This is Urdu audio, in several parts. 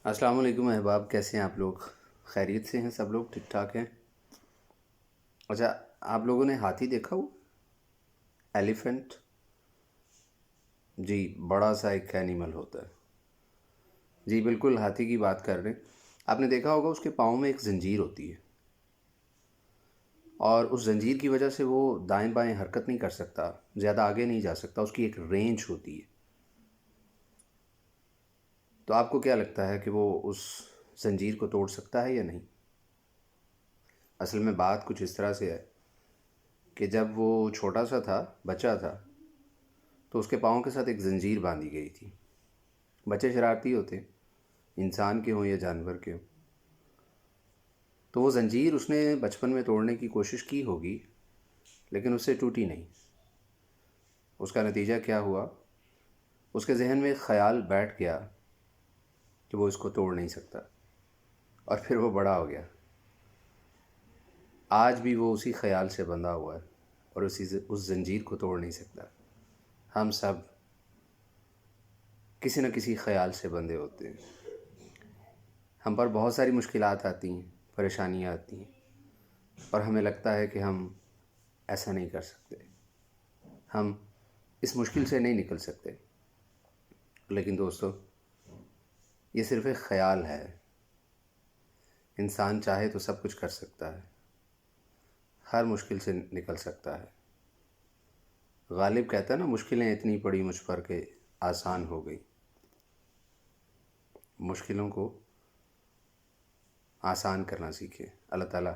السلام علیکم احباب، کیسے ہیں آپ لوگ؟ خیریت سے ہیں سب لوگ؟ ٹھیک ٹھاک ہیں؟ اچھا، آپ لوگوں نے ہاتھی دیکھا ہو؟ ایلیفنٹ؟ جی، بڑا سا ایک اینیمل ہوتا ہے. جی بالکل، ہاتھی کی بات کر رہے ہیں. آپ نے دیکھا ہوگا اس کے پاؤں میں ایک زنجیر ہوتی ہے، اور اس زنجیر کی وجہ سے وہ دائیں بائیں حرکت نہیں کر سکتا، زیادہ آگے نہیں جا سکتا. اس کی ایک رینج ہوتی ہے. تو آپ کو کیا لگتا ہے کہ وہ اس زنجیر کو توڑ سکتا ہے یا نہیں؟ اصل میں بات کچھ اس طرح سے ہے کہ جب وہ چھوٹا سا تھا، بچہ تھا، تو اس کے پاؤں کے ساتھ ایک زنجیر باندھی گئی تھی. بچے شرارتی ہوتے ہیں، انسان کے ہوں یا جانور کے ہوں. تو وہ زنجیر اس نے بچپن میں توڑنے کی کوشش کی ہوگی، لیکن اس سے ٹوٹی نہیں. اس کا نتیجہ کیا ہوا؟ اس کے ذہن میں ایک خیال بیٹھ گیا کہ وہ اس کو توڑ نہیں سکتا، اور پھر وہ بڑا ہو گیا. آج بھی وہ اسی خیال سے بندھا ہوا ہے اور اس زنجیر کو توڑ نہیں سکتا. ہم سب کسی نہ کسی خیال سے بندھے ہوتے ہیں. ہم پر بہت ساری مشکلات آتی ہیں، پریشانیاں آتی ہیں، اور ہمیں لگتا ہے کہ ہم ایسا نہیں کر سکتے، ہم اس مشکل سے نہیں نکل سکتے. لیکن دوستو، یہ صرف ایک خیال ہے. انسان چاہے تو سب کچھ کر سکتا ہے، ہر مشکل سے نکل سکتا ہے. غالب کہتا ہے نا، مشکلیں اتنی پڑی مجھ پر کہ آسان ہو گئی. مشکلوں کو آسان کرنا سیکھیں. اللہ تعالیٰ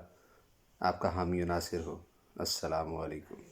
آپ کا حامی و ناصر ہو. السلام علیکم.